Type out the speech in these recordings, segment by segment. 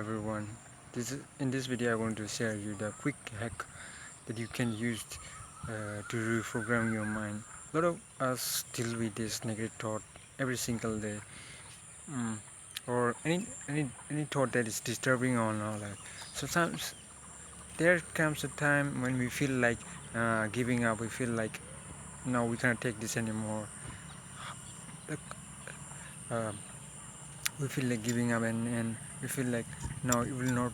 everyone. In this video, I want to share you the quick hack that you can use to reprogram your mind. A lot of us deal with this negative thought every single day, mm, or any thought that is disturbing on our life. Sometimes there comes a time when we feel like giving up. We feel like no, we cannot take this anymore. Like, uh, we feel like giving up, and we feel like no, it will not.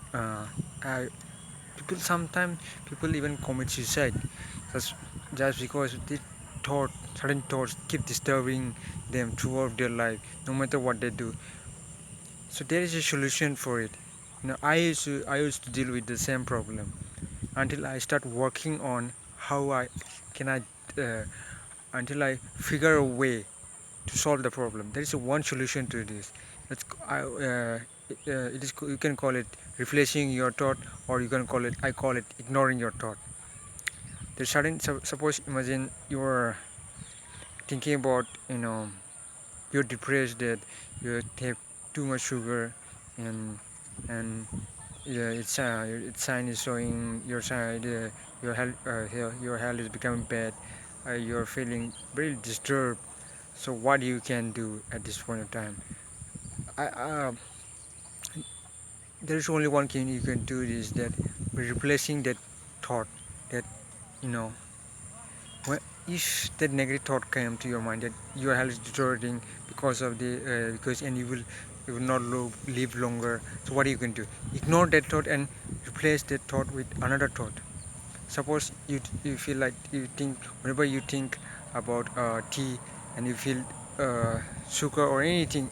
People sometimes people even commit suicide just because the certain thoughts keep disturbing them throughout their life, no matter what they do. So there is a solution for it. I used to deal with the same problem until I start working on how I can I uh, until I figure a way to solve the problem. There is a one solution to this. It is, you can call it replacing your thought, or you can call it, I call it, ignoring your thought. There's certain, suppose imagine you're thinking about, you're depressed, that you take too much sugar, and yeah, its sign is showing your side, your health is becoming bad, you're feeling very disturbed. So what you can do at this point of time? I There's only one thing you can do, is that by replacing that thought, that you know when, if that negative thought came to your mind that your health is deteriorating because of the because, and you will not live longer. So what you can do, ignore that thought and replace that thought with another thought. Suppose you feel like, you think, whenever you think about tea, and you feel sugar or anything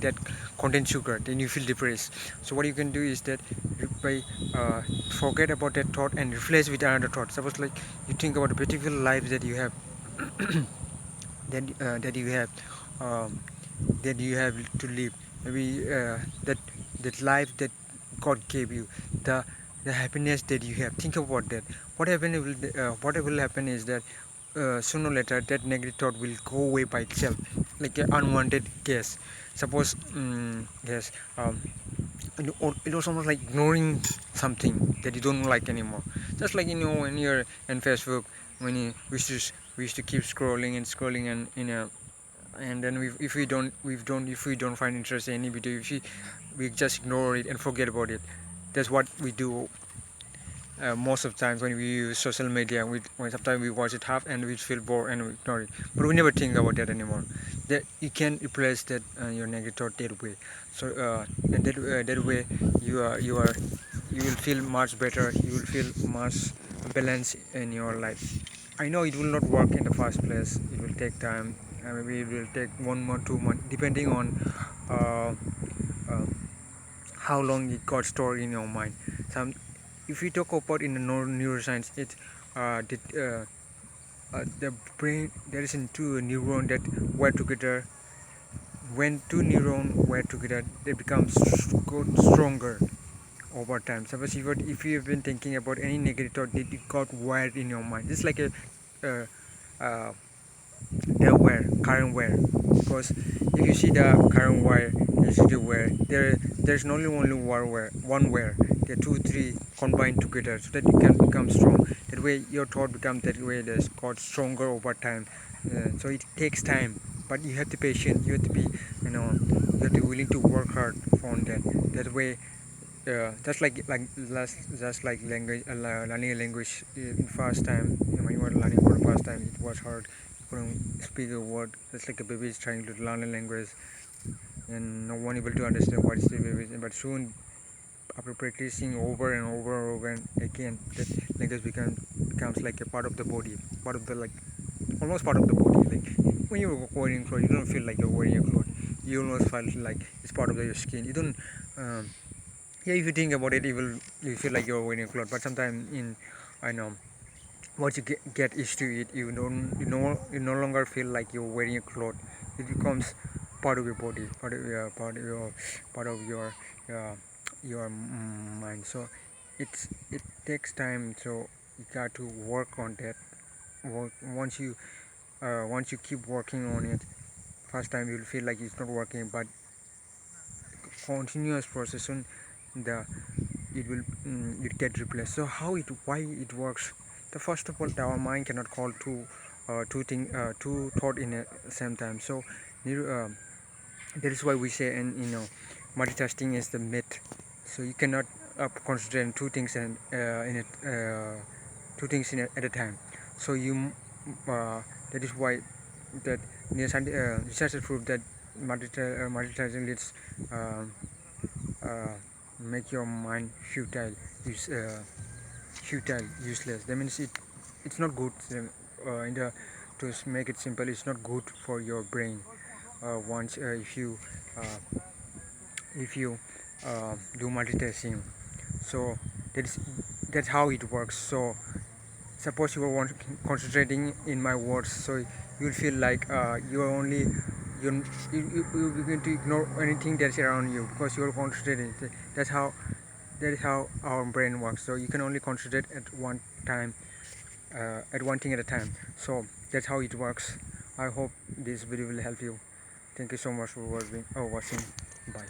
that contains sugar, then you feel depressed. So what you can do is that, by forget about that thought and replace with another thought. Suppose like you think about a beautiful life that you have, that you have, um, that you have to live. Maybe that life that God gave you, the the happiness that you have. Think about that. What will happen is that sooner or later that negative thought will go away by itself, like an unwanted gas. Suppose, yes, it was almost like ignoring something that you don't like anymore. Just like, when you're in Facebook, when we used to keep scrolling and scrolling, and then if we don't find interest in any video, we just ignore it and forget about it. That's what we do most of the times when we use social media. When sometimes we watch it half and we feel bored and we ignore it, but we never think about that anymore. That you can replace that, your negative thought, that way. So and that way, you will feel much better. You will feel much balance in your life. I know it will not work in the first place. It will take time. Maybe it will take 1 month, 2 months, depending on uh, uh, how long it got stored in your mind. Some, if we talk about in the neuroscience, it the brain, there is two neuron that were together. When two neurons were together, they become stronger over time. Suppose if you have been thinking about any negative thought, it got wired in your mind. It's like a uh, uh, the wire, current wire. Because if you see the current wire, you see the wire, there's not only one wire. There are two, three combined together, so that it can become strong. That way your thought becomes that way, that's got stronger over time. So it takes time, but you have to be patient. You have to be, you have to be willing to work hard on that. That way, just like language, learning a language in first time. When you were learning for the first time, it was hard. You couldn't speak a word. Just like a baby is trying to learn a language, and no one able to understand what is the baby. But soon, after practicing over and over and over and again, that language becomes like a part of the body, part of the, like, almost part of the body. Like when you're wearing clothes, you don't feel like you're wearing a cloth. You almost feel like it's part of your skin. You don't. Yeah, if you think about it, you feel like you're wearing a cloth. But sometimes, I know, once you get used to it, you no longer feel like you're wearing a cloth. It becomes part of your body, part of uh, your mind. So it takes time. So you got to work on that. Once you keep working on it, first time you'll feel like it's not working, but continuous process. the it will it get replaced. So why it works? The first of all, our mind cannot call two thought in a same time. So that is why we say, and multitasking is the myth. So you cannot concentrate on two things and two things at a time. So that is why that researchers prove that multitasking leads uh, make your mind use, useless. That means it's not good. In the To make it simple, it's not good for your brain. Once uh, if you do multitasking, so that's that's how it works. So suppose you are concentrating in my words, so you will feel like you are only you're going to ignore anything that's around you because you are concentrating. That's how that is how our brain works. So you can only concentrate at one time, at one thing at a time. So that's how it works. I hope this video will help you. Thank you so much for watching. Bye.